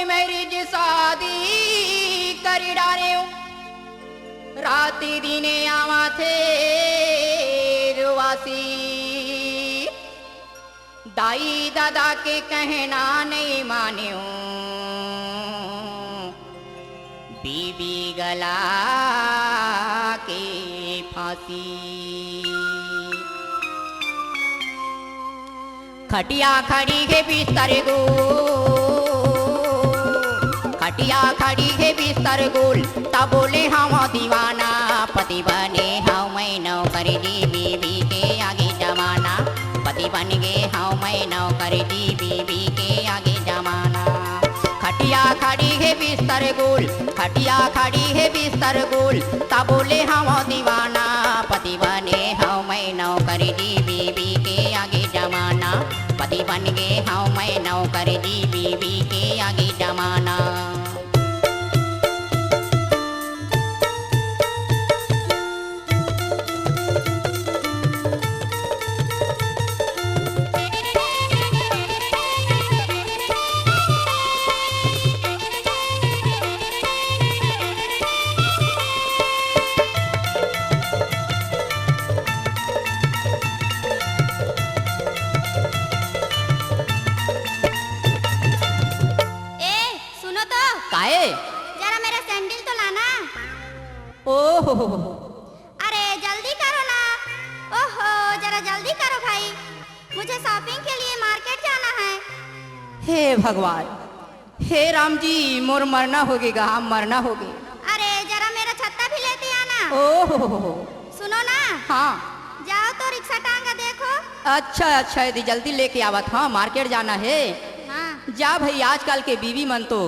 Marriage शादी करी डारे राती दिने आवा थे रुवासी दाई दादा के कहना नहीं मान्यो बीबी गला के फांसी खटिया खड़ी है बिस्तर खटिया खड़ी है बिस्तर गोल तब बोले हम दीवाना पति बने हाँ मैं नौकर जी बीबी के आगे जमाना पति बन गए हाँ मैं नौकर जी बीबी के आगे जमाना खटिया खड़ी है बिस्तर गोल खटिया खड़ी है बिस्तर गोल तब बोले हम दीवाना पति बने हाँ मैं नौकर जी बीबी के आगे जमाना पति बन गए हाँ मैं नौकर जी बीबी के आगे जमाना जरा मेरा सैंडल तो लाना। ओहो अरे जल्दी करो ना। ओहो जरा जल्दी करो भाई, मुझे शॉपिंग के लिए मार्केट जाना है। हे भगवान, हे राम जी, मोर मरना होगेगा, हम मरना होगे। अरे जरा मेरा छत्ता भी लेते आना। ओहो सुनो ना। हाँ जाओ तो रिक्शा टांगा देखो। अच्छा अच्छा यदि जल्दी लेके आवत। हाँ मार्केट जाना है। हाँ जा भाई, आजकल के बीवी मन तो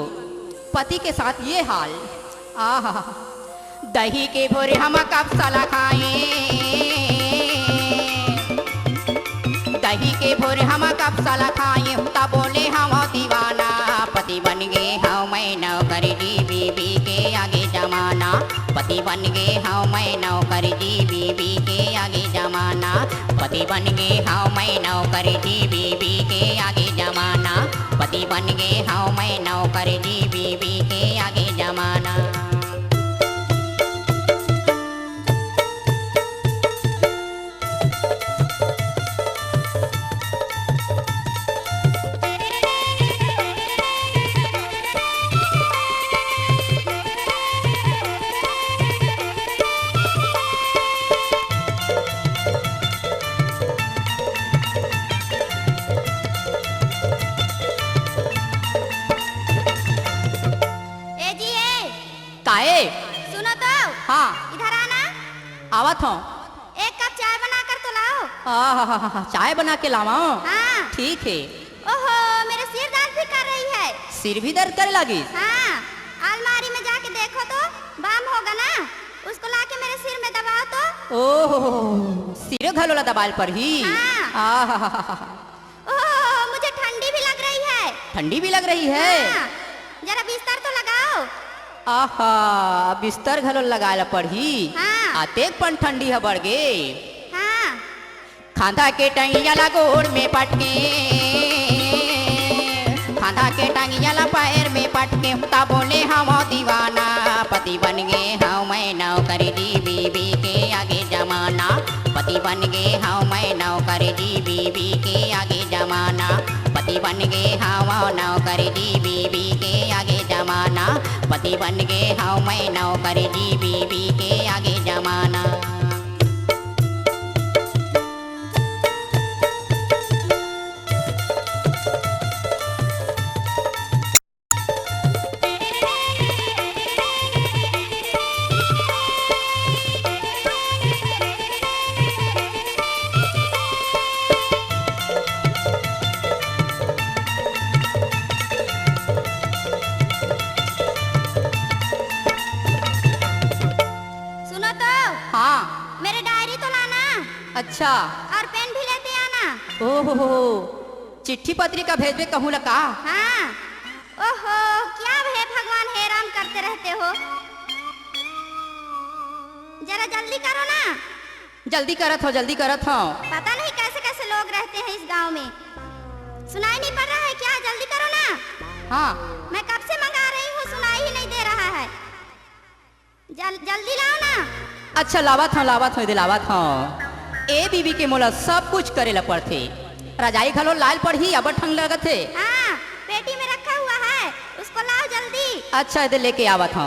पति के साथ ये हाल। आहा दही के भोरे हम कब साला खाए, दही के भोरे हम कब साला खाए, तब बोले हम दीवाना पति बन गए हाँ मैं नौकर जी बीबी के आगे जमाना, पति बन गए हाँ मैं नौकर जी बीबी के आगे जमाना, पति बन गए हाँ मैं नौकर जी बीबी के आगे जमाना, पति बन गए हाँ मैं नौकर जी बीबी के आगे जमाना। काहे? सुनो तो। हाँ इधर आना। आवत हूँ। एक कप चाय बना कर तो लाओ। चाय बना के लावा। हाँ ठीक है। ओहो मेरे सिर दर्द भी कर रही है। सिर भी दर्द करे लगी? हाँ अलमारी में जाके देखो तो बाम होगा ना, उसको लाके मेरे सिर में दबाओ तो। ओह सिर घलोला दबाल पर ही। हाँ। ओह मुझे ठंडी भी लग रही है। ठंडी भी लग रही है? हाँ। जरा बिस्तर तो लगाओ। आहा बिस्तर घलो लगाए पड़ी। हाँ। आते पण ठंडी है बढ़ गे। हाँ। खांधा के टंगिया ला गोड़ में पटके, खांधा के टंगिया ला पैर में पटके, ता बोले हम दीवाना पति बन गए हाँ मैं नौकर जी बीबी के आगे जमाना, पति बन गए हाँ मैं नौकर जी बीबी के आगे जमाना, पति बन गए हाँ नौकर जी बीबी के आगे जमाना, पति बन गए हाँ मैं नौकर जी बीबी के आगे जमाना। अच्छा और पेन भी लेते आना। ओहो चिट्ठी पत्रिका भेजबे कहूँ लका। हाँ। ओहो क्या है भगवान हैरान करते रहते हो, जरा जल्दी करो ना। जल्दी करत हो जल्दी करत हो। पता नहीं कैसे कैसे लोग रहते हैं इस गांव में, सुनाई नहीं पड़ रहा है क्या? जल्दी करो ना। हाँ। मैं कब से मंगा रही हूँ, सुनाई ही नहीं दे रहा है। जल्दी लाओ ना। अच्छा लावत हो दिलावत हो। ए बीबी के मोला सब कुछ करे ला पड़थे। रजाई घलो लाल पड़ही अब ठंग लगत है। हाँ, पेटी में रखा हुआ है, उसको लाओ जल्दी। अच्छा इधर लेके आवत हो।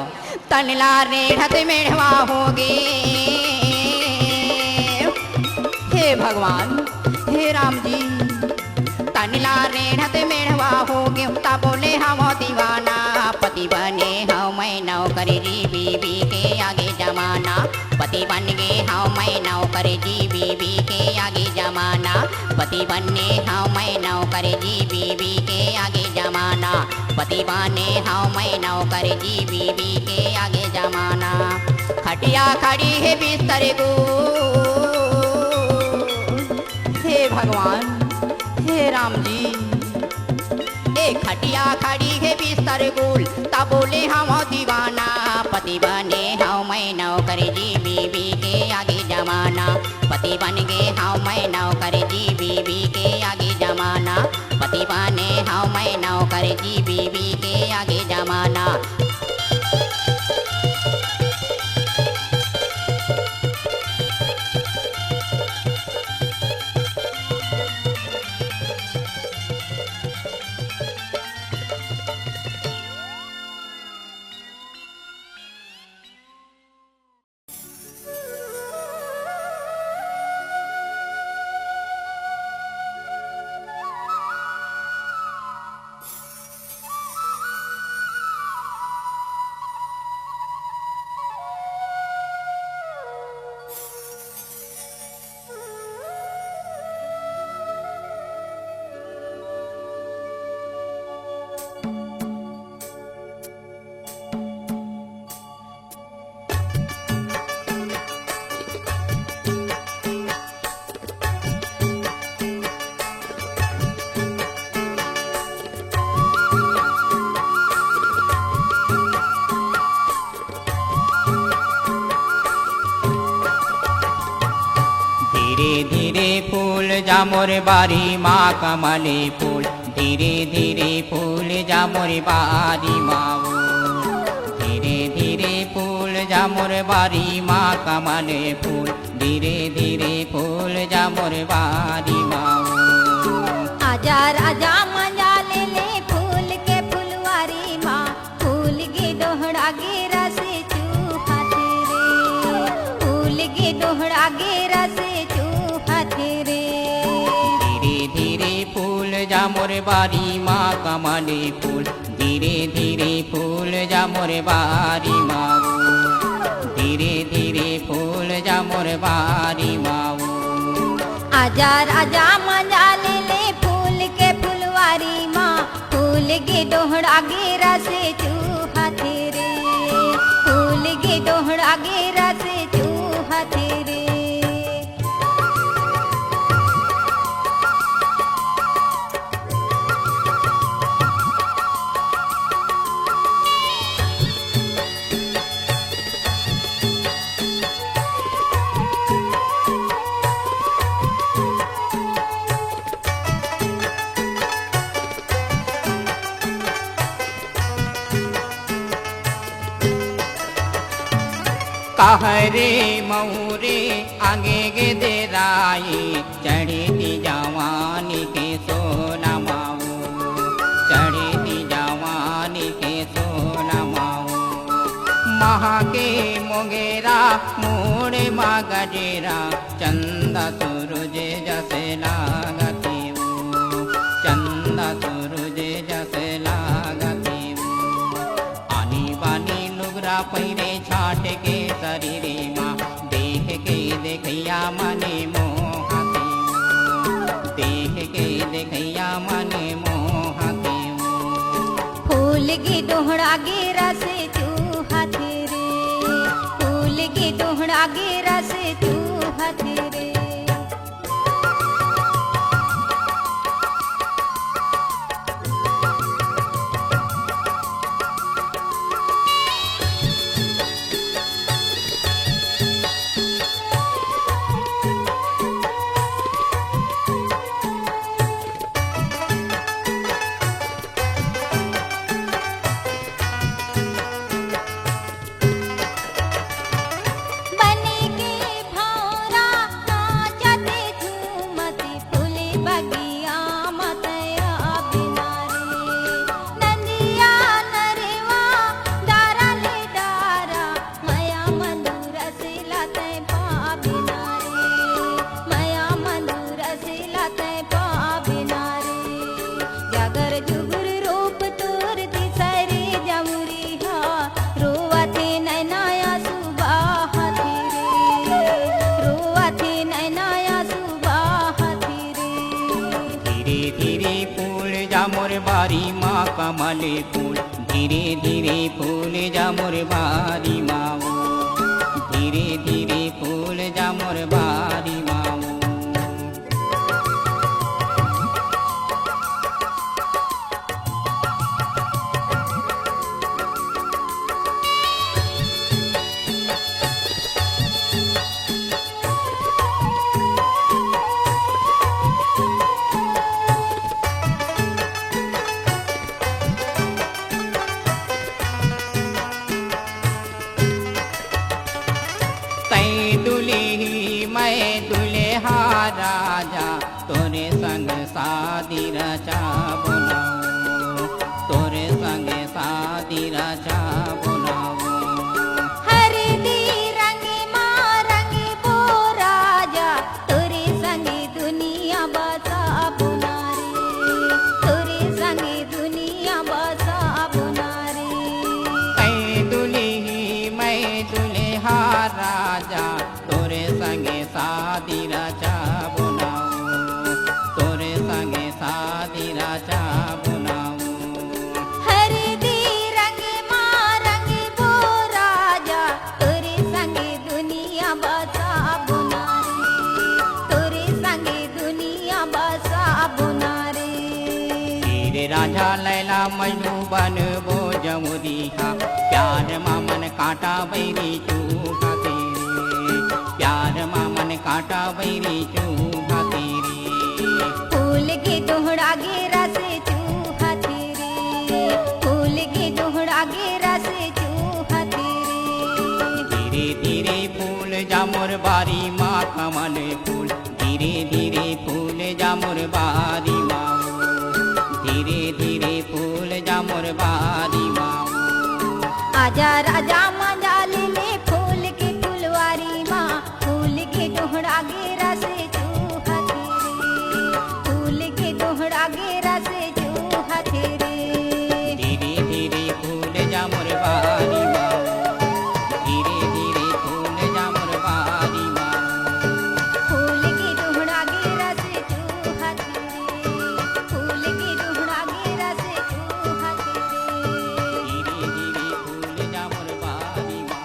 तनला रेढ़त मेढ़वा होगे। हे भगवान, हे राम जी। तनला रेढ़त मेढ़वा होगे ता बोले हम दीवाना, पति बने हम मैं नौकर जी बीबी के आगे जमाना। पति बन गे हम मैं नौकर जी बीबी के आगे जमाना। पति बनने हम मैं नौकर जी बीबी के आगे जमाना। पति बने हम मैं नौकर जी बीबी के आगे जमाना। खटिया खड़ी है बिस्तर गो। हे भगवान, हे राम जी। ए खटिया खड़ी है बिस्तर गोल ता बोले हम दीवाना। पति बने हम मैं नौकर जी बीबी के आगे जमाना। पति बन गे हम मैं नौकर जी बीबी के आगे जमाना। पति बने हम मैं नौकर जी बीबी के आगे जमाना। धीरे धीरे फूल जा मोर बारी माँ कमले फूल। धीरे धीरे फूल जा मोर बारी माँ। धीरे धीरे फूल जा मोर बारी माँ कमले फूल। धीरे धीरे फूल जा मोर बारी माँ। आजा राजा मजा ले ले फूल के फुलवारी माँ। फूल के दोहड़ा गेरा से चूहा तेरे। फूल के दोहड़ा गेरा से चूहा तेरे। धीरे धीरे फूल जा मोर बारी माँ कमले फूल। धीरे धीरे फूल जा मोर बारी माँ। धीरे धीरे फूल जा मोर बारी माँ। आजा राजा मजा ले ले फूल के फुलवारी माँ। फूल के दोहड़ा गेरा से चूहा तेरे। फूल के दोहड़ा गेरा से चूहा तेरे। कहरे मऊरे आगे गे दे राई। चढ़ी थी जवानी के सोना माऊ। चढ़ी थी जवानी के सोना माऊ। महा के मोगेरा मोड़े मा गजेरा। चंदा सूरज जैसे लागती वो। चंदा सूरज जैसे लागती वो। आनी बानी लुगरा पहिरे छाट के शरीरे माँ। देख के देखैया मने मोहते वो। देख के देखैया मने मोहते वो। फूल की दोहड़ा गेरा से चूहा तेरे। फूल की दोहड़ा गेरा से चूहा तेरे। बारी माँ कमल फूल धीरे धीरे फूल जा मोर बारी माओ धीरे धीरे फूल जा मोर बारी माओ मैं दुल्हा राजा तोरे संग शादी रचा बुलाऊं तोरे संग शादी रचा बुलाऊं हरदी रंग माँ रंग बो राजा तोरे संग दुनिया बसा बुना रे तोरे संग दुनिया बसा बुना रे कई दुल्ही मैं दुल्हा राजा तोरे संगे शादी रचा बुलाऊं तोरे संगे शादी रचा बुलाऊं हरदी रंग माँ रंग बो राजा तोरे संग दुनिया बसा बुना रे तोरे संग दुनिया बसा बुना रे तेरे राजा लैला मजनू बन बो जमुदीहा प्यार मामन काटा बैरी चूहा तेरे प्यार मामन काटा बैरी चूहा तेरे फूल के दोहड़ा गेरा से चूहा तेरे फूल के दोहड़ा गेरा से चूहा तेरे धीरे धीरे फूल जा मोर बारी माँ कमल फूल धीरे धीरे फूल जा मोर बारी माँ धीरे धीरे फूल जा मोर बारी माँ आजा राजा मजा ले ले फूल के फुलवारी माँ फूल के दोहड़ा गेरा से चूहा तेरे फूल के दोहड़ा गेरा से चूहा तेरे धीरे धीरे फूल जा मोर बारी माँ धीरे धीरे फूल जा मोर बारी माँ फूल के दोहड़ा गेरा से चूहा तेरे फूल के दोहड़ा गेरा से चूहा तेरे धीरे धीरे फूल जा मोर बारी माँ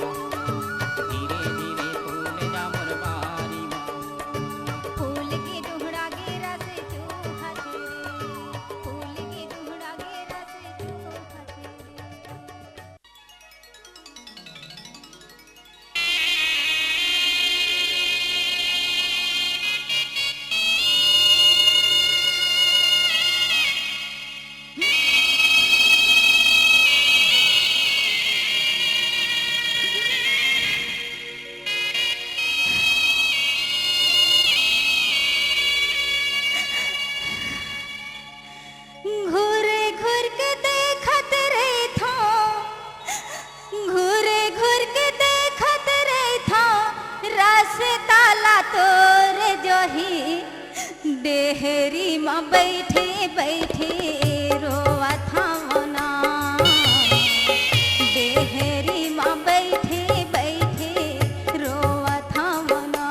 धीरे धीरे फूल जा मोर बारी माँ फूल के दोहड़ा गेरा से चूहा तेरे फूल के दोहड़ा गेरा से चूहा तेरे घूरे घूर के देखत रहे था घूरे घूर के देखत रहे था रस ताला तोरे जोही देहरी माँ बैठे बैठे रोवा था मना देहरी माँ बैठे बैठे रोवा था मना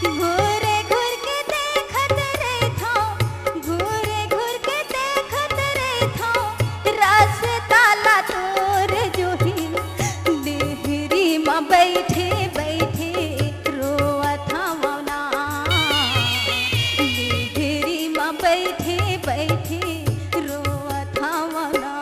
घूरे घूर के देखत रहे था घूरे घूर के देखत रहे था रस ताला तोरे जोही देहरी माँ बैठे बैठे रोवा था मना देहरी माँ बैठे बैठे रोवा था मना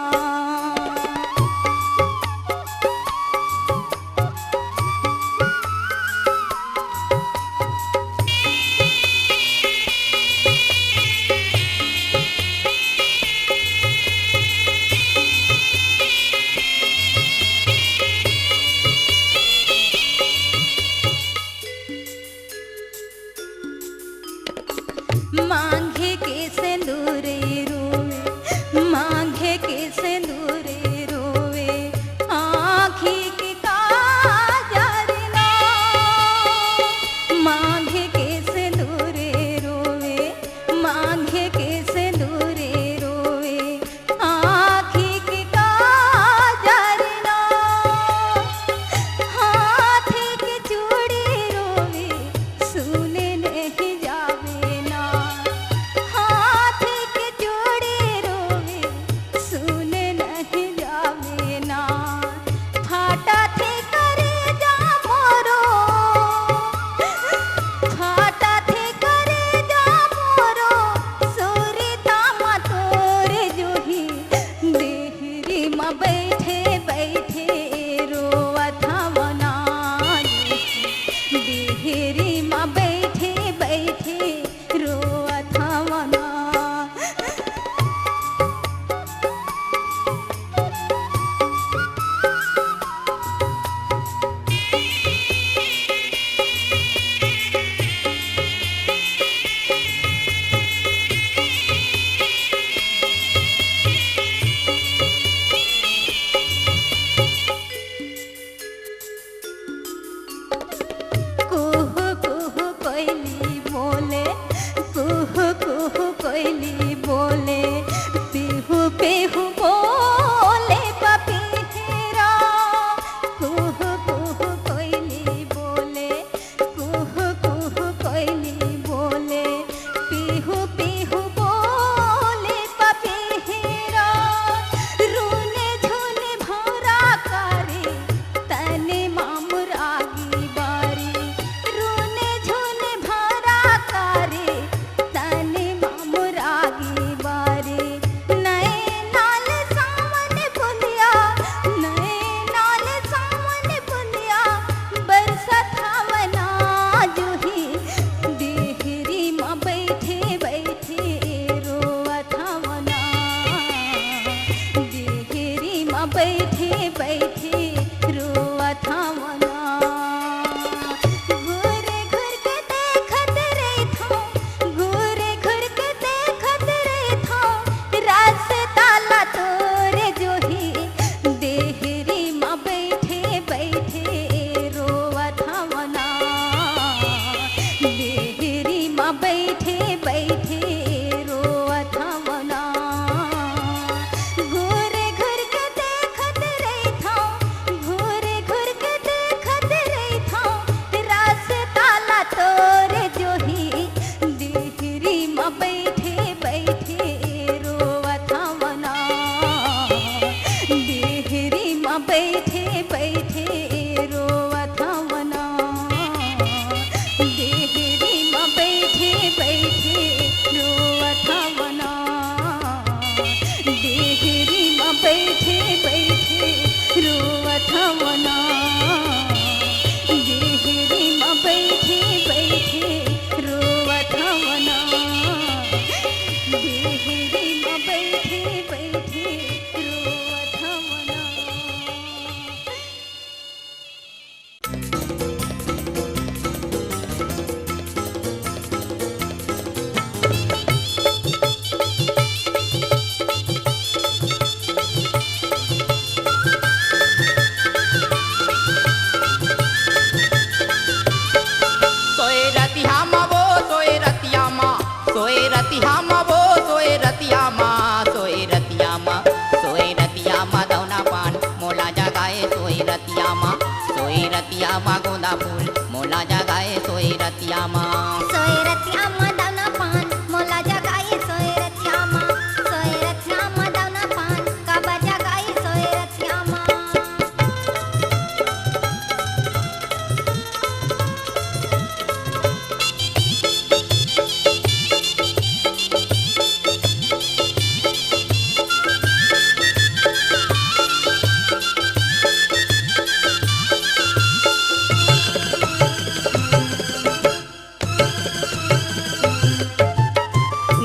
रतिया मा गोंदा फूल मोला जगाए सोई रतिया मा। सोए रतिया मा दाना पान मोला जगाए सोए रतिया मा। सोए रतिया मा दाना पान काबर जगाए सोए रतिया मा।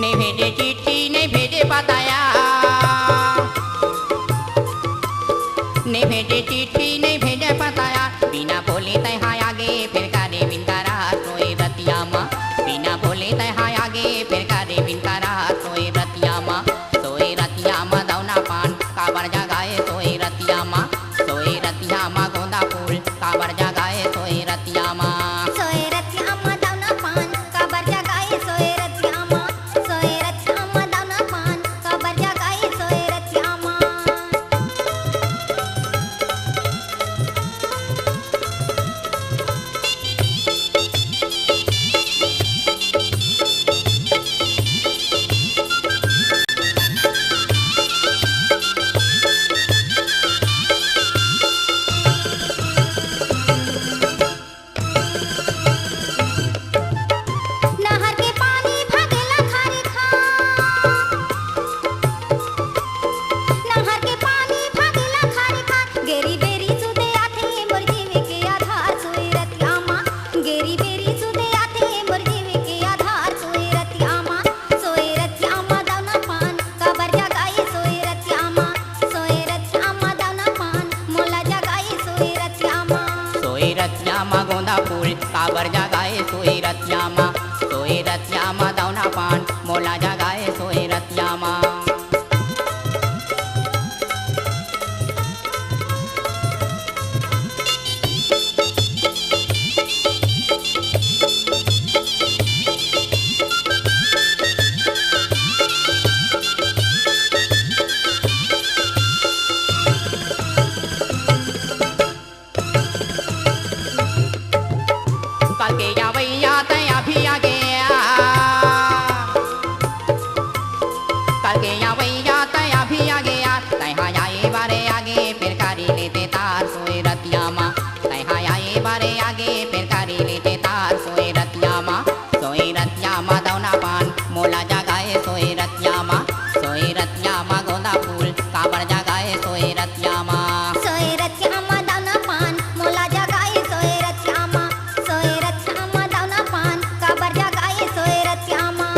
ने भेजे चिट्ठी ने भेजे बताया, ने भेजे चिट्ठी ने भेजे बताया, बिना बोले तय आगे फिर कारे बिनकारा सोए रतिया मा। बिना बोले तय आगे फिर कारे बिनकारा सोए रतिया मा। सोए रतिया मा दौना पान काबर जगाए सोए रतिया मा। सोए रतिया मा गोंदा फूल काबर जगाए सोए रतिया मा। सोए रतिया मा दाना पान काबर जगाए सोए रतिया मा। सोए रतिया मा दाना पान काबर जगाए सोए रतिया मा। नहर के पानी भागेला खारे खा। नहर के पानी भागेला खारे खा। गेरी बेरी सुदे आथे मोर जीवे के आधार सोए रतिया मा। गेरी बेरी सुदे आथे मोर जीवे के आधार सोए रतिया मा। सोए रतिया मा दाना पान काबर जगाए सोए रतिया मा। सोए रतिया मा दाना पान मोला जगाए सोए रतिया मा। सोए रतिया मा गोंदा फूल काबर जगाए सोए रतिया मा। सोए रतिया मा दौना पान मोला जगाए सोए रतिया मा। कल के जावैया तया भी आ गया, कल के जावैया तया भी आ गया। तहा आए बारे आगे फिर कारी लेते तार सोए रतिया मा। तहा आए बारे आगे फिर कारी लेते तार सोए रतिया मा। सोए रतिया मा दौना पान मोला जगाए सोए रतिया मा। सोए रतिया मा गोंदा फूल काबर जगाए सोए रतिया मा। सोए रतिया मा दाना पान मोला जगाए सोए रतिया मा। सोए रतिया मा दाना पान काबर जगाए सोए रतिया मा।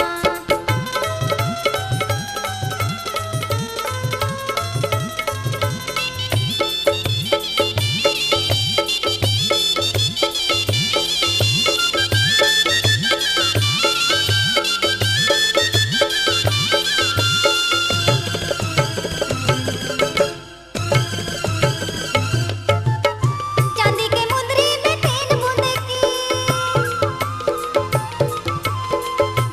चांदी के मुंदरी में तीन बूंदे की।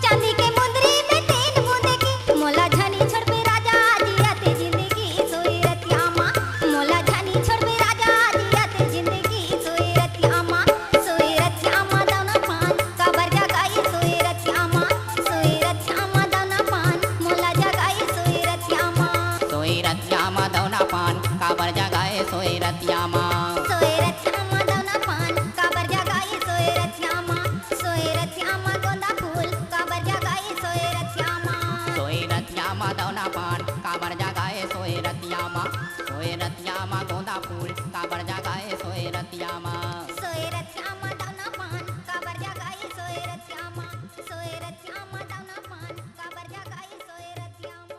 चांदी के मुंदरी में तीन बूंदे की। मोला झनी छोड़ पे राजा जियाते जिंदगी सोए रतिया मा। मोला झनी छोड़ पे राजा जियाते जिंदगी सोए रतिया मा। सोए रतिया मा दाना पान काबर जगाए सोए रतिया मा। सोए रतिया मा दाना पान मोला जगाए सोए रतिया मा। सोए रतिया मा दौना पान काबर जगाए सोए रतिया मा। सोए रतिया मा दाना पान काबर जगाए सोए रतिया मा। सोए रतिया मा गोंदा फूल काबर जगाए सोए रतिया मा। सोए रतिया मा दौना पान काबर जगाए सोए रतिया मा। सोए रतिया मा गोंदा फूल काबर जगाए सोए रतिया मा। सोए रतिया मा दाना पान काबर जगाए सोए रतिया मा। सोए रतिया मा दाना पान काबर जगाए सोए रतिया मा।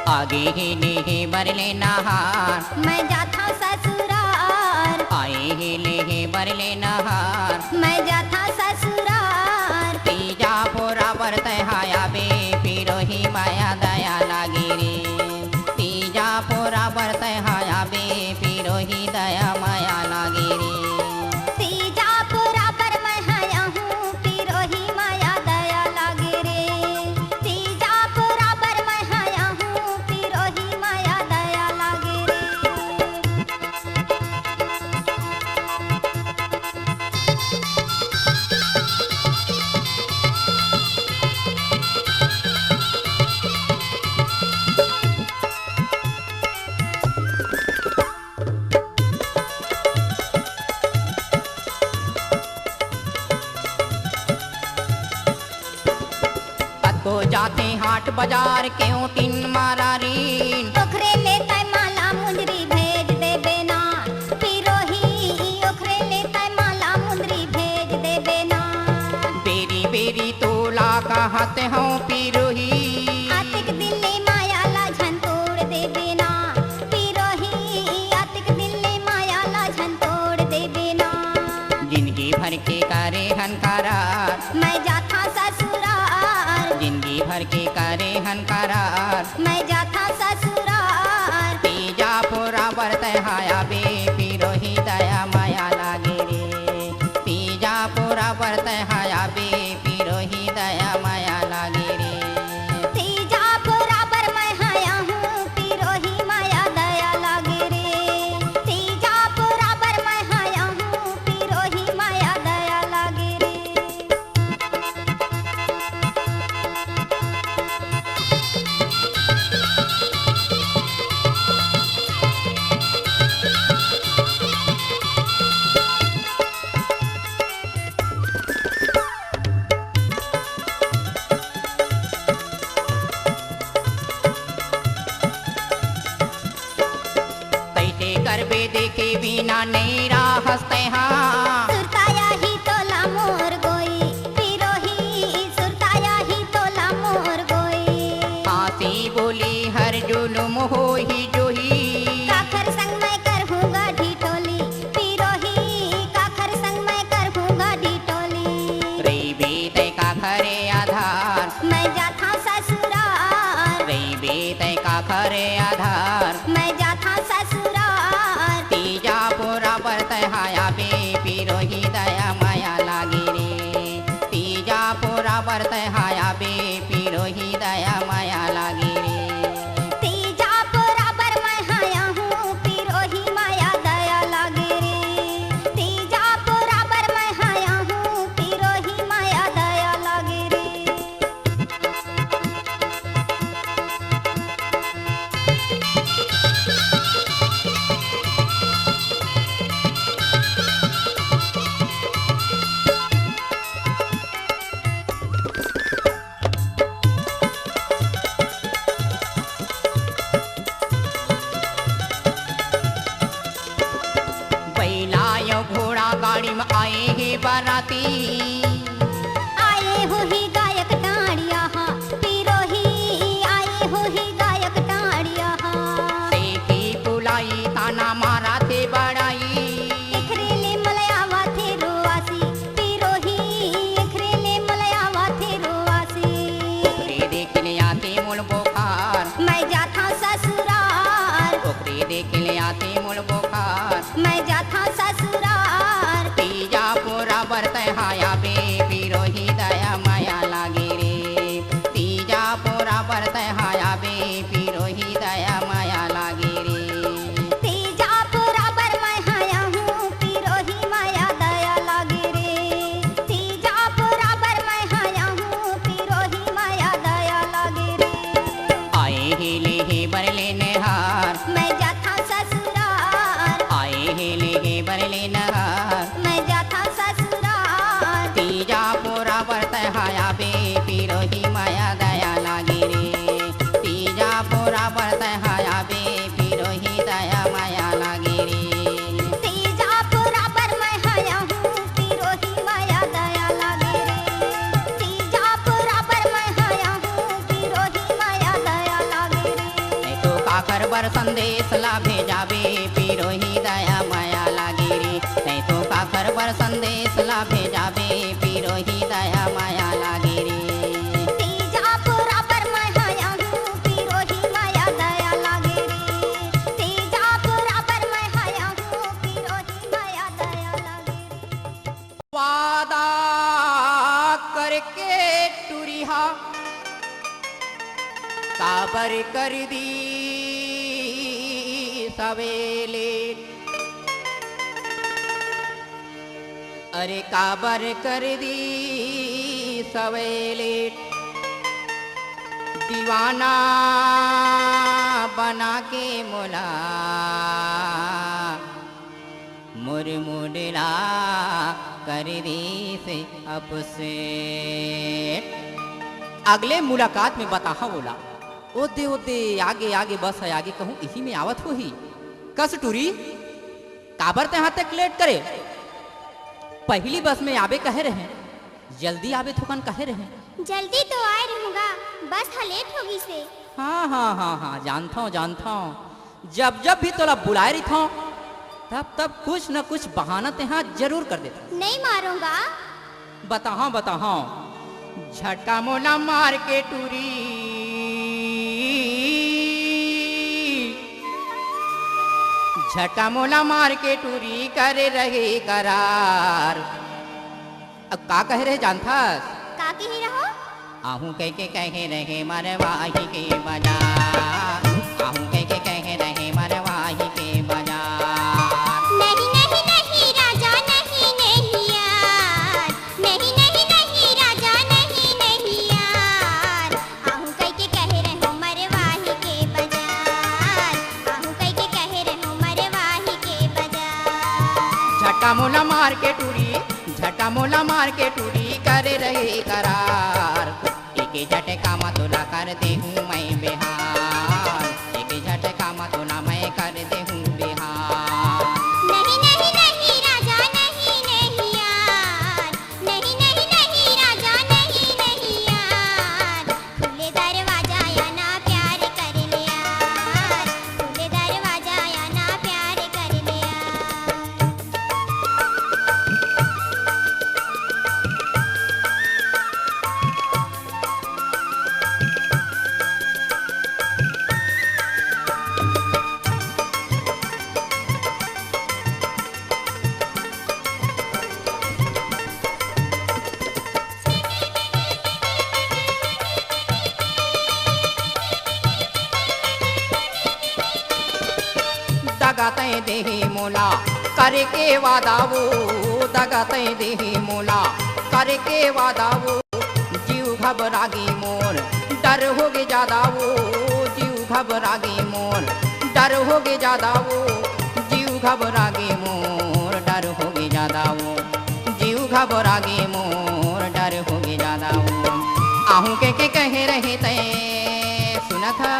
आगे ही ले बरले नहार, मैं जाता ससुरार। आए ही ले बरले नहार, मैं जाता ससुरार। तीजा पोरा पर तहाया बे फिर ही माया दया लागी रे। तीजा पोरा पर तहाया बे बाजार क्यों टिन मारा रीन ओखरे लेता माला मुंदरी भेज दे बेना पिरोही ओखरे लेता माला मुंदरी भेज दे बेना बेरी बेरी तोला कहत हूँ पिरोही आतिक दिल्ली माया ला झन तोड़ दे बेना पिरोही आतिक दिल्ली माया ला झन तोड़ दे बेना जिंदगी भर के करे हनकारार मैं जाथा ससुरार जिंदगी भर के करे हनकारार मैं जाथा ससुरार तीजा पूरा बरत हाया बे पिरोही दया माया लागे रे तीजा पूरा बरत हाया बे पिरोही दया माया लागे रे तीजा बराबर मैं हाया हूँ पिरोही माया दया लागे रे तीजा बराबर मैं हाया हूँ पिरोही माया दया लागे रे कैसे करबे देखे बिना नैरा हंसते हाँ सुरताया ही तोला मोर गोई पिरोही सुरताया ही तोला मोर गोई हंसी बोली हर जुलुम हो ही जोही काखर संग मैं करहूँगा ढिटोली पिरोही काखर संग मैं करहूँगा ढिटोली रई बेते का खरे आधार मैं जाथा ससुरार रई बेते का खरे आधार मैं जाथा ससुरार तीजा पूरा बरत हाया बे पिरोही दया माया लागे रे तीजा पूरा बरत हाया बे पिरोही दया माया लागे रे तीजा बराबर मैं हाया हूँ पिरोही माया दया लागे रे तीजा बराबर मैं हाया हूँ पिरोही माया दया लागे रे बैला यो घोड़ा गाड़ी में आए हे बाराती आए हो ही गायक टाड़िया हा पिरोही आए हो ही गायक टाड़िया हा देखी बुलाई ताना मारा थे बड़ाई इखरेले मलयावा थे रोवासी पिरोही इखरेले मलयावा थे रोवासी ओकरे देख ले आते मुल बोखार मैं जाथा ससुरार ओकरे देख ले आते मुल बोखार मैं जाथा ससुरार तीजा पूरा बरत हाया बे पिरोही दया माया लागे रे तीजा पूरा बरत हाया बे पिरोही दया माया लागे रे तीजा बराबर मैं हाया हूँ पिरोही माया दया लागे रे तीजा बराबर मैं हाया हूँ पिरोही माया दया लागे रे आए हे ले हे बरले नहार मैं जाथा ससुरार आए हे ले हे बरले नहार मैं जाथा ससुरार तीजा पूरा बरत हाया बे पिरोही माया दया लागे रे तीजा पूरा बरत हाया बे पिरोही दया माया लागे रे तीजा बराबर मैं हाया हूँ पिरोही माया दया लागे रे तीजा बराबर मैं हाया हूँ पिरोही माया दया लागे रे नहीं तो काकर बर संदेश ला भेजाबे पिरोही दया माया लागे रे नहीं तो काकर बर संदेश ला भेजाबे पिरोही दया माया लागे रे तीजा बराबर मैं हाया हूँ पिरोही माया दया लागे रे तीजा बराबर मैं हाया हूँ पिरोही माया दया लागे रे वादा करके टूरिहा काबर कर दी सवेले अरे काबर कर दी सवेले दीवाना बना के मोला मुरमुडला कर दी से अब से अगले मुलाकात में बताहा बोला, ओ दे आगे आगे बस है आगे, कहूँ इसी में आवत हो ही। कस टूरी काबर ते हाथ तक लेट करे, पहली बस में आबे कहे रहे, जल्दी आबे थोकन कहे रहे। जल्दी तो आए रहूंगा, बस लेट होगी से। हाँ जानता हूँ, जब जब भी तोला बुलाए रही था तब कुछ न कुछ बहाना ते हाँ जरूर कर देता। नहीं मारूंगा। बताहा झटका मोला मार के टूरी, झटका मोला मार के टूरी करे रहे करार। अब का कह रहे जानता? का कही रहो? आहू कहे रहे मरवाही के बाजार, आहू कहे रहे मरवाही के बाजार। नहीं राजा नहीं यार, नहीं राजा नहीं यार। आहू कह रहे मरवाही के बाजार, आहू कह रहे मरवाही के बाजार। झटका मोला मार के टूरी, झटा मोला मार के टूरी करे रहे करार। एक झटका मा तोला कर दे हूँ मैं बिहार, एक झटका मा तोला मैं कर दे हूँ बिहार। नहीं राजा नहीं यार, नहीं राजा नहीं यार। खुले दरवाजा या ना प्यार कर ले यार, खुले दरवाजा या ना प्यार कर ले यार। दगाते देही मोला करके वादावो, दगाते देही मोला करके वादावो। जीव घबरागी मोर डर होगे ज्यादा वो, जीव घबरागी मोर डर होगे ज्यादा वो, जीव घबरागी मोर डर होगे ज्यादा वो, जीव घबरागी मोर डर होगे ज्यादा वो। आहू के कहे रहे ते सुना था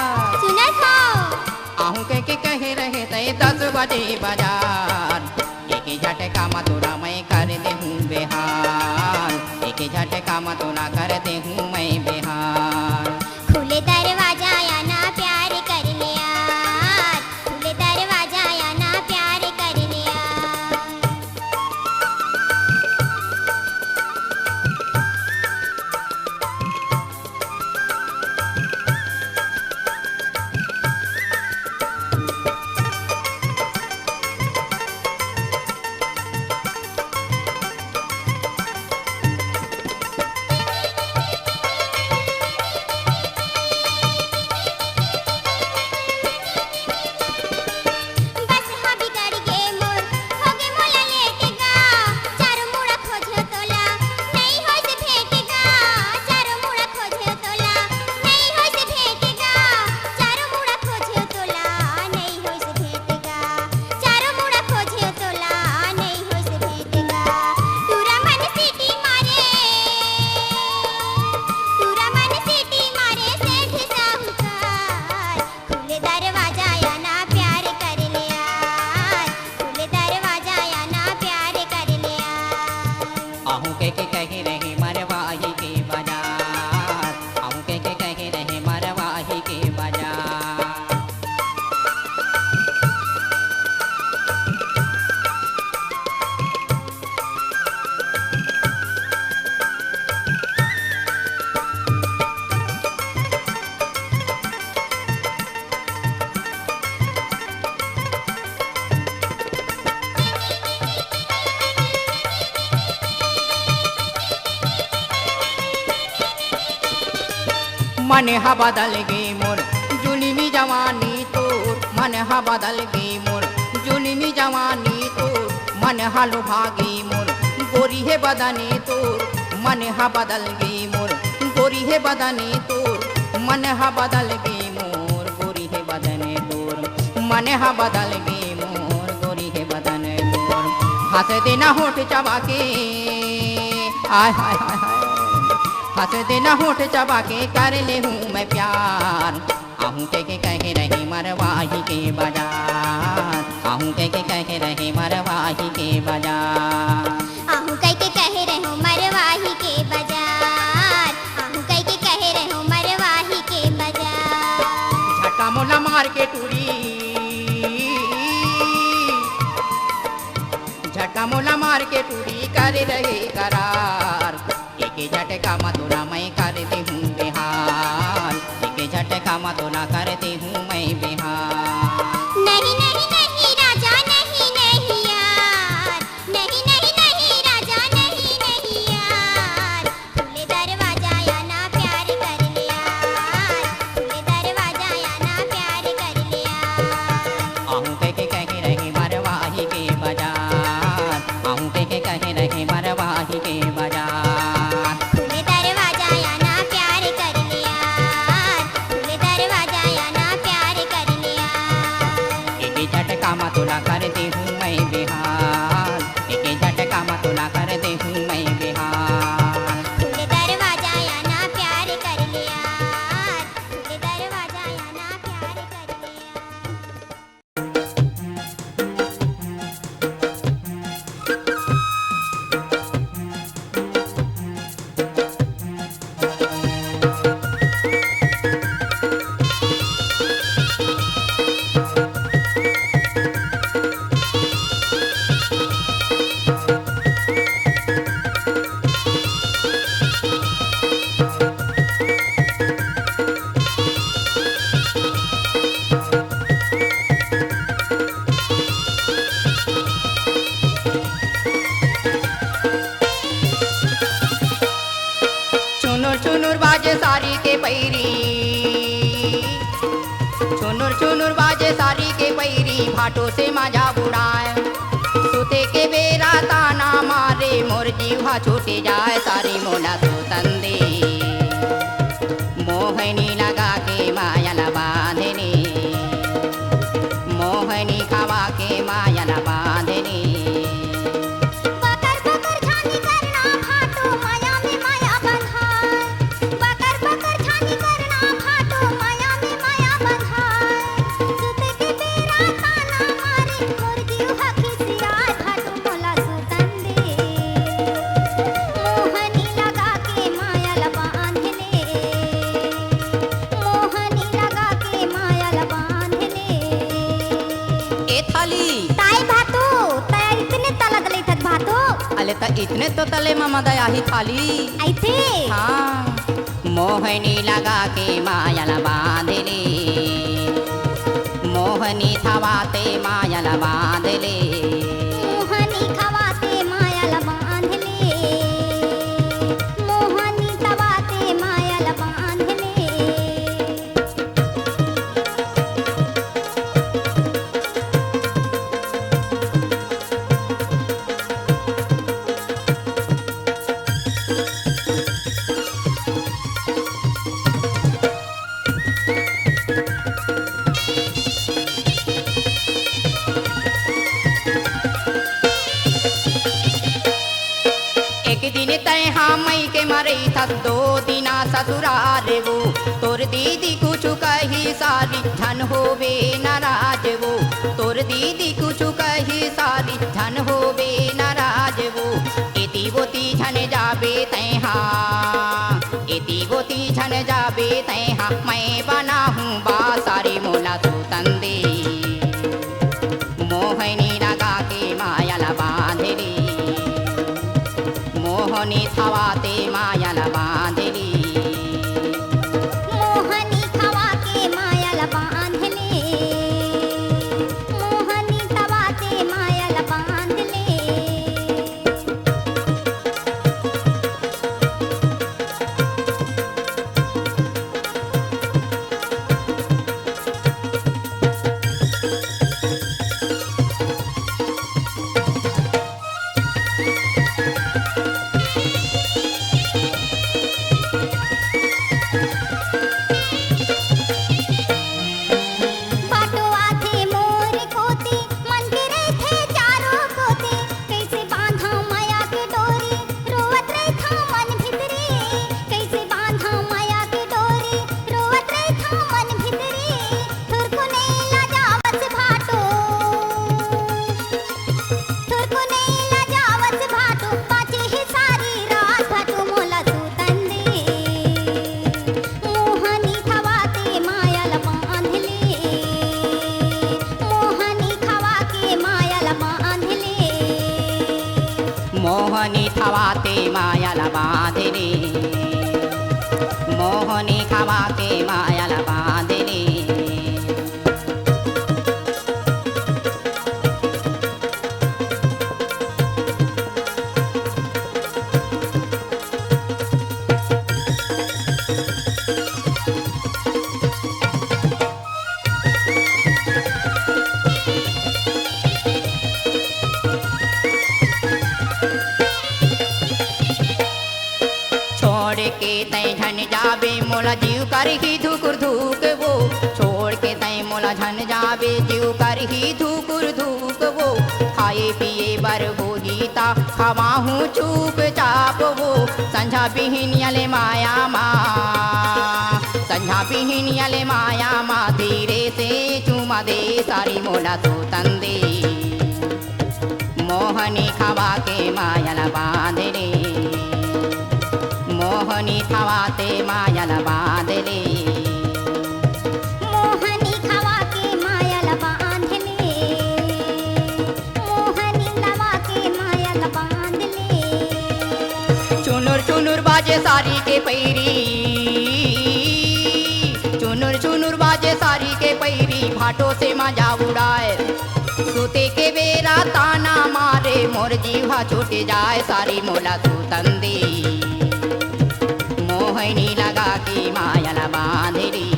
आहू के कहे रहे ते 10 बजे बाजार। एक झटका मा तोरा मैं कर दे हूँ बिहार, एक झटका मा तोरा कर दे हूँ मैं बिहार। खुले दरवाजा या ना प्यार कर ले यार, खुले दरवाजा या ना प्यार कर ले यार। मन हा बदल गई मोर जुनूनी जवानी तोर, मन हा बदल गई मोर जुनूनी जवानी तोर। मन हा लुभागी मोर गोरी है बदनी तोर, मन हा बदल गई मोर गोरी है बदनी तोर। मन हा बदल गई मोर गोरी है बदने तोर, मन हा बदल गई मोर गोरी है बदने तोर। हंस देना होठ चबा के, हाय हाय हाय हाय, हंस देना होठ चबा के कर ले हूँ मैं प्यार। आहू के कह रहे मरवाही के बाजार, आहू के कह रहे मरवाही के बाजार। आहू कह के कह रहे हो मरवाही के बाजार, आहू कह के कह रहे हो मरवाही के बाजार। झटका मोला मार के टूरी, झटका मोला मार के टूरी कर रहे करार। एक झटका मतोला मैं करती हूँ बिहार, एक झटका मतोला करती हूँ मैं बिहार। नहीं नहीं नहीं राजा नहीं नहीं यार, नहीं नहीं नहीं राजा नहीं नहीं यार। खुले दरवाजा या ना प्यार कर लिया, खुले दरवाजा या ना प्यार कर लिया। आहू के कह रहे मरवाही के बाजार, आहू के कह रहे मरवाही के बाजार। खुले दरवाजा या ना प्यार कर लिया, खुले दरवाजा या ना प्यार कर लिया। एक झटका मतोला करती हूँ मैं बिहार, एक झटका मतोला करती हूँ मैं बिहार। खुले दरवाजा या ना प्यार कर लिया, खुले दरवाजा या ना प्यार कर लिया। चुनुर चुनुर बाजे सारी के पैरी, चुनुर चुनुर बाजे सारी के पैरी। भाटो से माझा बुड़ाए, सुते के बेरा ताना मारे मोर जीवा छूटे जाए। सारी मोला सुतंदे मोहनी लगा के मायल बांधने, मोहनी खवा के मायल बांधने। बकर बकर छानी करना भाटो माया में माया बंधाए, बकर बकर छानी करना भाटो माया में माया बंधाए। सुते के बेरा ताना मारे मोर जीवा खिसियाए। भाटो मोला सुतंदे मोहनी लगा के मायल बांधले, मोहनी लगा के मायल बांधले। ए थाली ताई भाटो ताई इतने तलद लेथत भाटो अले त इतने तो तले मामा दया ही थाली। ऐथे हाँ मोहनी लगा के मायल बांधले, मोहनी थवाते मायल बांधले। मोहनी खवाते मायल बांधले, मोहनी तवाते मायल बांधले। एक दिन तय हाँ मई के मरे थस, दो दिना ससुरार वो। तोर दीदी कुछ कही सारी धन होवे नाराज वो, तोर दीदी कुछ कही सारी धन होवे नाराज वो। एती बोती झन जाबे तय हाँ, एती बोती झन जाबे तय हाँ। मैं बना हूँ बा सारी मोला सुतंदे, मोहनी लगा के मायल बांधली, मोहनी थवाते मायल बांधली। मोहनी खवा के मायल बांधले, मोहनी तवाते मायल बांधले। खावाते मायाला बांधले मोहनी खावाते मायाला बांधले छोड़ के तय झन जाबे मोला जीव कर ही धुकुर धूक वो छोड़ के तय मोला झन जाबे जीव कर ही धुकुर धूक वो खाए पिए बर हो गीता खवाहू चूप चाप वो संझा बिहनियले माया माँ संझा बिहनियले माया माँ धीरे से चुमा दे सारी मोला तो तंदे मोहनी खवा के मायाला बांधले मोहनी खवाते मायाला बांधले मोहनी खवा के मायाला बांधले मोहनी खवा के मायाला बांधले चुनुर चुनुर बाजे सारी के पैरी चुनुर चुनुर बाजे सारी के पैरी भाटो से मजा उड़ाए सूते के बेरा ताना मारे मोर जीवा छूट जाए सारी मोला सुतंदी मोहनी लगा के मायाला बांधली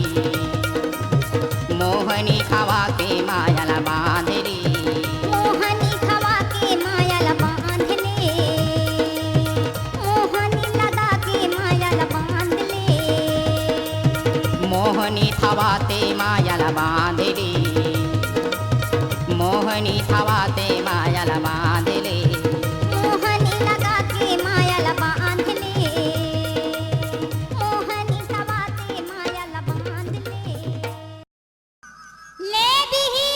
मोहनी खवा के मायाला बांधली मोहनी खवा के मायाला बांधले मोहनी लगा के मायाला बांधले मोहनी थवाते मायाला बांधली मोहनी थवाते मायाला बांधले मोहनी लगा के मायाला बांधले मोहनी खवा के मायाला बांधले ले बिही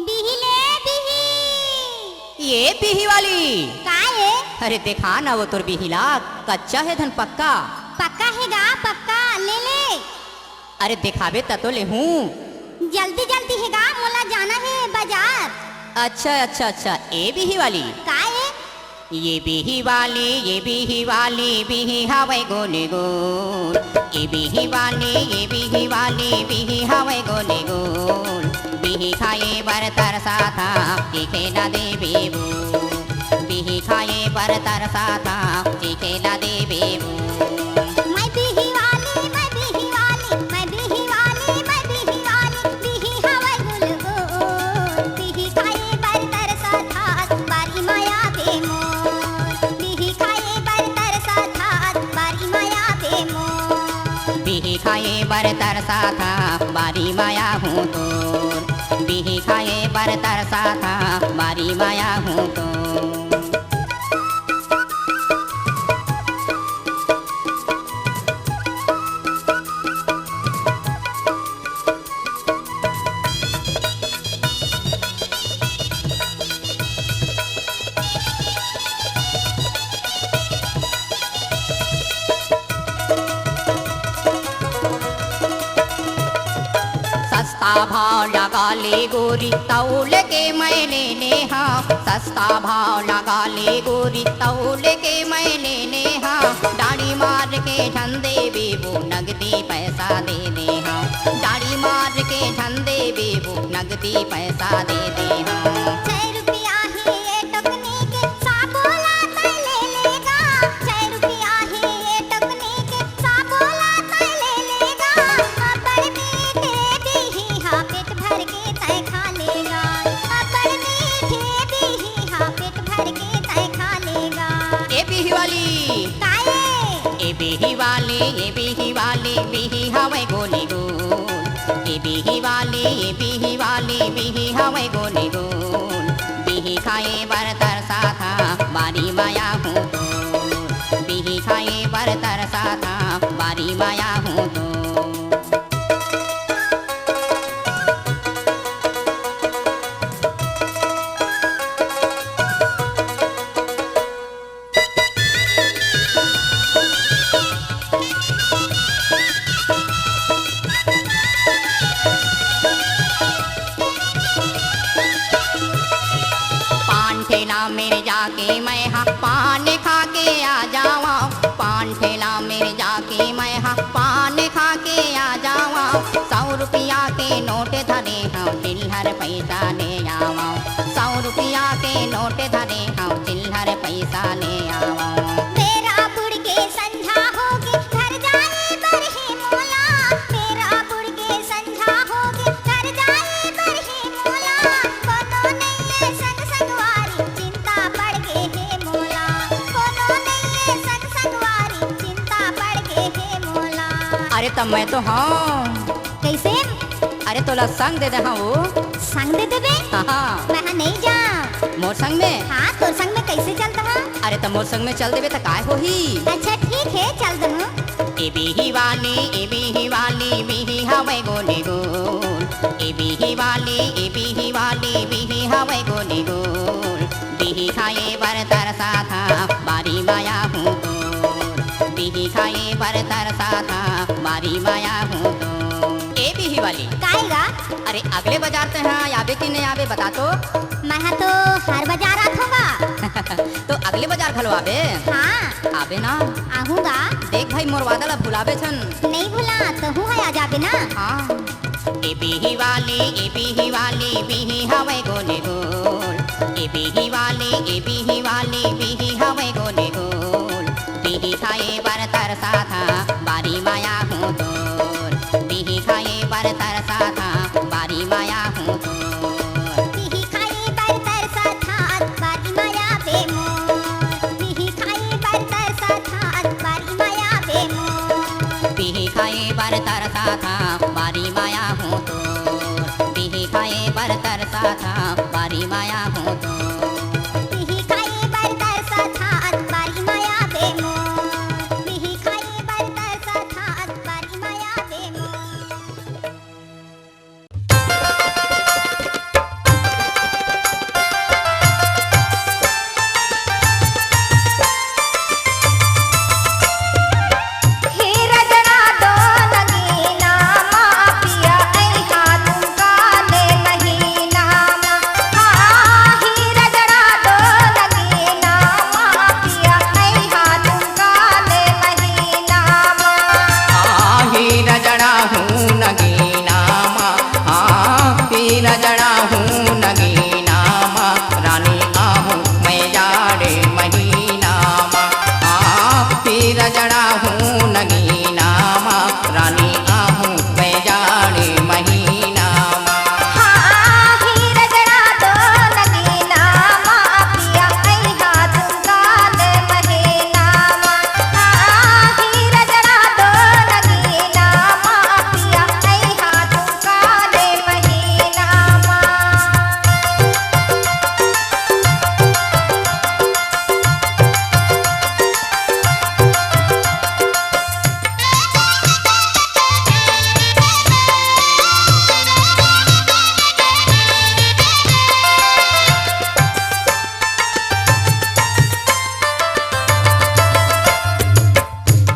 बिही ले बिही ये बिही वाली काहे अरे देखा ना वो तोर बिहिला कच्चा है धन पक्का पक्का है गा पक्का ले ले अरे दिखावे तो ले हूँ जल्दी जल्दी है गा मोला जाना है बाजार अच्छा अच्छा अच्छा ये बिही वाली काहे ये बिही वाली बिही हवाई गोले गोल ये बिही वाली बिही हवाई गोले गोल बिही खाए बर तरसा था दिखे ना दे बेबू बिही खाए बर तरसा था दिखे ना दे बेबू मैं बिही वाली मैं बिही वाली मैं बिही वाली मैं बिही वाली बिही हवाई गुल गोल बिही खाए बर तरसा था बारी माया दे मोर बिही खाए बर तरसा था बारी माया दे मोर बिही खाए बर तरसा था बारी माया हूँ तो बिही खाए बर तरसा था बारी माया हूँ तो सस्ता भाव लगा ले गोरी तौल के मैं लेने हाँ सस्ता भाव लगा ले गोरी तौल के मैं लेने हाँ दाढ़ी मार के झंडे बेबू नगदी पैसा दे दे हाँ दाढ़ी मार के झंडे बेबू नगदी पैसा दे दे हाँ 6 रुपया है ये टकने के साबोला तय ले लेगा 6 रुपया है ये टकने के साबोला तय ले लेगा बड़ मीठे बिही हा पेट भर के तय खा लेगा बड़ मीठे बिही हा पेट भर के तय खा लेगा ये बिही वाली काहे ये बिही वाली बिही हवाई गोली गोल ये बिही वाली बिही हवाई गोली गोल बिही खाए बर तरसा था बारी माया हूँ तो बिही खाए बर तरसा था बारी माया हूँ तो मेरे जाके मैं हाँ पान खा के आ जावा, पान ठेला मेरे जाके मैं हाँ पान खा के आ जावा। 100 रुपया के नोट धरे हम चिल्लर पैसा ले आवा, 100 रुपया के नोट धरे हम चिल्लर पैसा ले आवा। मेरा बुढ़ के संझा होगी घर जाए बरहे मोला, मेरा बुढ़ के संझा होगी घर जाए बरहे मोला। कोनो नहीं है संग संगवारी चिंता पड़ गे हे मोला, कोनो नहीं है संग संगवारी चिंता पड़ गे हे मोला। अरे तब मैं तो हाँ, कैसे? अरे तोला संग दे दे हाँ वो। संग दे देबे? हाँ मैं नहीं जा। मोर संग में? हाँ तोर संग में कैसे चलता हूँ? अरे तब मोर संग में चल देवे तो काय होही। अच्छा ठीक है चल दूँ। ए बिही वाली बिही हवे गोली गोल, ए बिही वाली बिही हवे गोली गोल। बिही खाए बर तरसा था बारी माया हूँ तोर, बिही खाए बर तरसा था बारी माया हूँ तोर। ए बिही वाली काएगा? अरे अगले बाजार से हाँ आवे कि नहीं आवे बता तो। मैं तो हर बाजार आत होगा। तो अगले बाजार खलो आवे? हाँ आवे ना? आहूँगा। देख भाई मोर वादा ला भुलावे छन। नहीं भूला तो हूँ है आ जाबे ना। हाँ ए बिही वाली बिही हवे गोले गोल, ए बिही वाली बिही हवे गोले गोल। बिही खाए बर तरसा था बारी माया हूँ तोर, बिही खाए बर तरसा था बारी माया हूँ तोर। बिही खाई बर तरसा था बारी माया बे मोर, बिही खाई बर तरसा था बारी माया बे मोर। बिही खाए बर तरसा था बारी माया हूँ तोर, बिही खाए बर तरसा था बारी माया हूँ तोर। बिही खाई बर तरसा था बारी माया बे मोर, बिही खाई बर तरसा था बारी माया बे मोर। हीरा जना दो नगीना माँ पिया ऐ हाथ काले महीना माँ। हाँ हीरा जना दो नगीना माँ पिया ऐ हाथ काले महीना माँ। हीरा जड़ा हूँ नगीना माँ, हाँ हीरा जड़ा हूँ नगीना माँ। रानी आहूँ मैं जाड़े महीना माँ, हाँ हीरा जड़ा हूँ नगीना माँ। रानी आहूँ मैं जाड़े महीना माँ। हाँ हीरा जना दो नगीना माँ पिया ऐ हाथ काले महीना माँ। हाँ हीरा जना दो नगीना माँ पिया ऐ हाथ काले महीना माँ।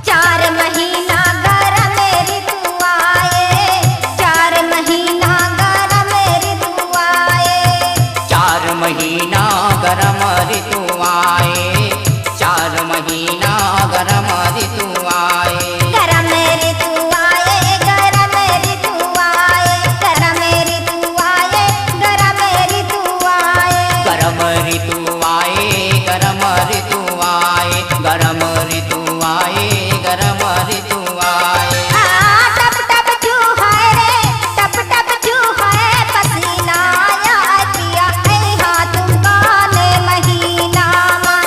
चार महीना गरम ऋतु आए, चार महीना गरम ऋतु आए। 4 महीना गरम ऋतु आए, 4 महीना गरम ऋतु आए। गरम ऋतु आए, गरम ऋतु आए, गरम ऋतु आए, गरम ऋतु आए। गरम ऋतु आए, गरम ऋतु आए, गरम ऋतु आए, गरम ऋतु आए। हाँ टप टप चूहा रे, टप टप चूहा पसीना आया पिया ऐ हाथ काले महीना माँ।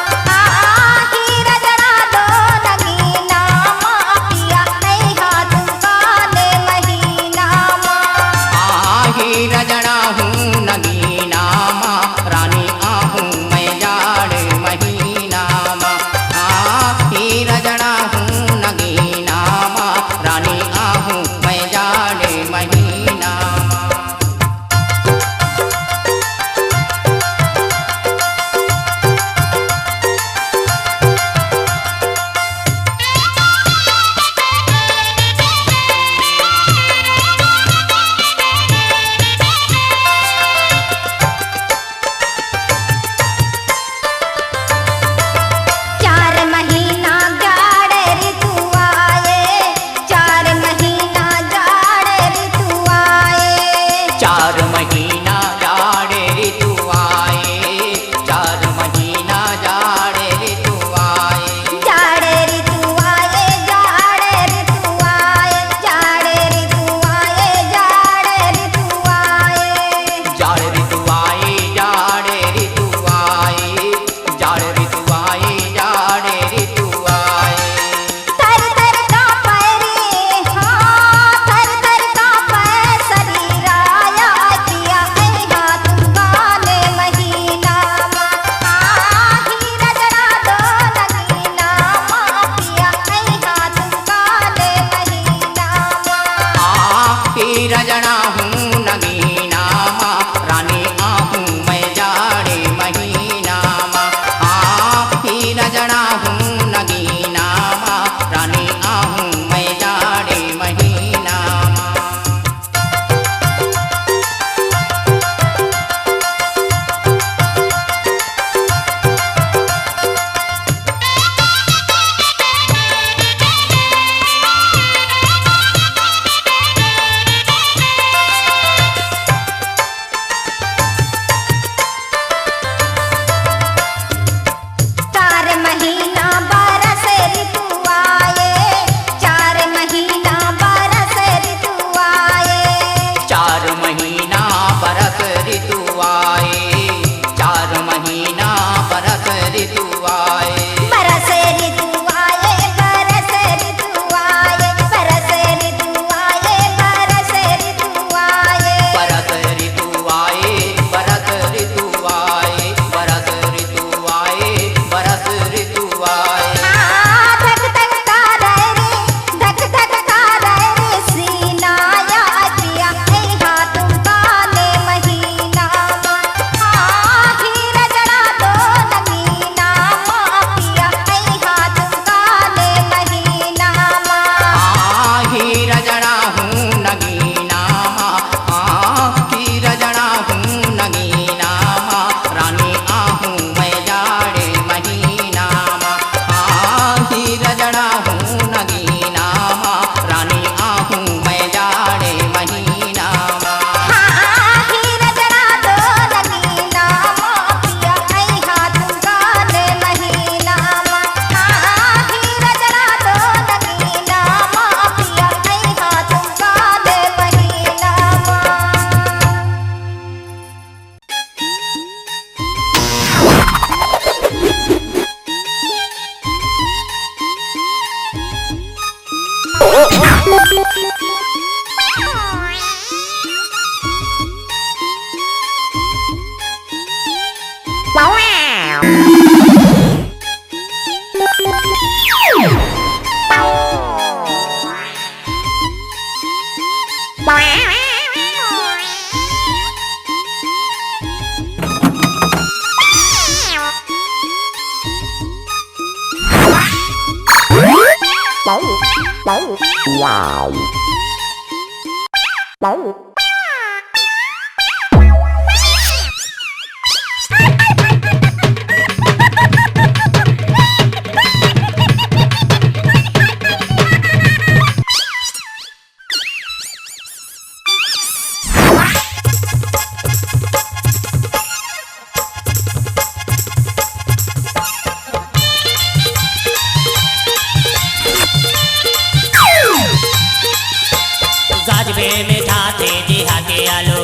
गजबे मीठा थे दिहा के आलू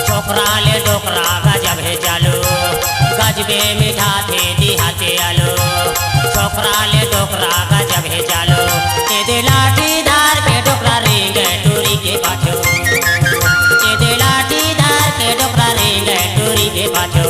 छोकरा ले डोकरा गजब है चालू गजबे मीठा थे दिहा के आलू छोकरा ले डोकरा गजब है चालू ए दे लाठी धार के डोकरा रेंगे टूरी के पाछो ए दे लाठी धार के डोकरा रेंगे टूरी के पाछो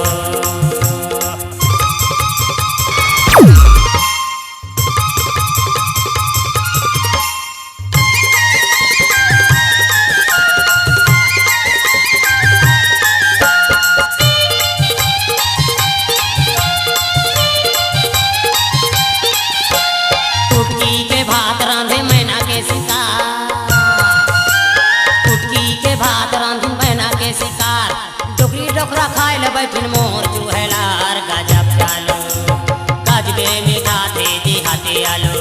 डोकरा खाए ले बैठिन मोर चुहेलार गजब चालू गजबे मीठा थे दिहाते आलू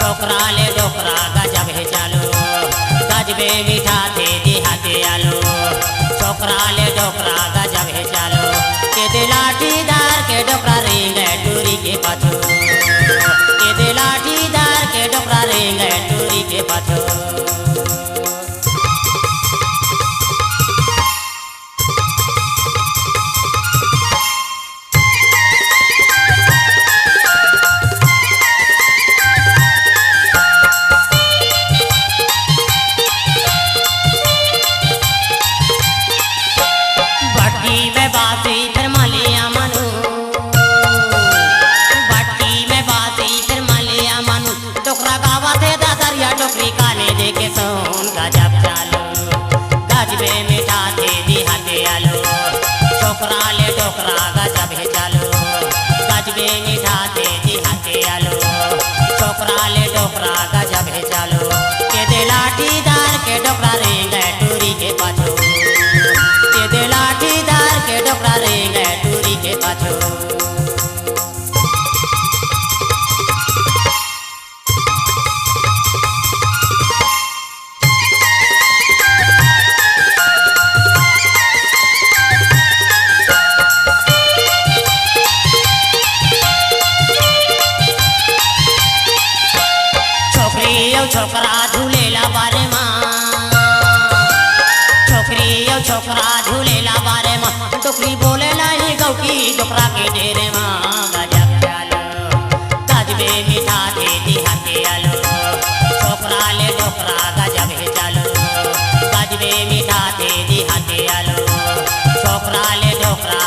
छोकरा ले डोकरा गजब है चालू गजबे मीठा थे दिहाते आलू छोकरा ले डोकरा गजब है चालू के दे लाठी दार के डोकरा रेंगे टूरी के पाछो के दे लाठी दार के डोकरा रेंगे टूरी के पाछो डोकरी काने दे के सोन गजब चालू गजबे मीठा थे दिहाते आलू छोकरा ले डोकरा गजब है चालू गजबे मीठा थे दिहाते आलू छोकरा ले डोकरा गजब है चालू के दे लाठी दार के डोकरा रेंगे टूरी के पाछो के दे लाठी दार के डोकरा रेंगे टूरी के पाछो छोकरा झूलेला बारे माँ छोकरा झूलेला बारे माँ डोकरी बोले लाई गौकी डोकरा के डेरे माँ गजब चालू गजबे मीठा थे दिहाते आलू छोकरा ले डोकरा गजब है चालू गजबे मीठा थे दिहाते आलू छोकरा ले डोकरा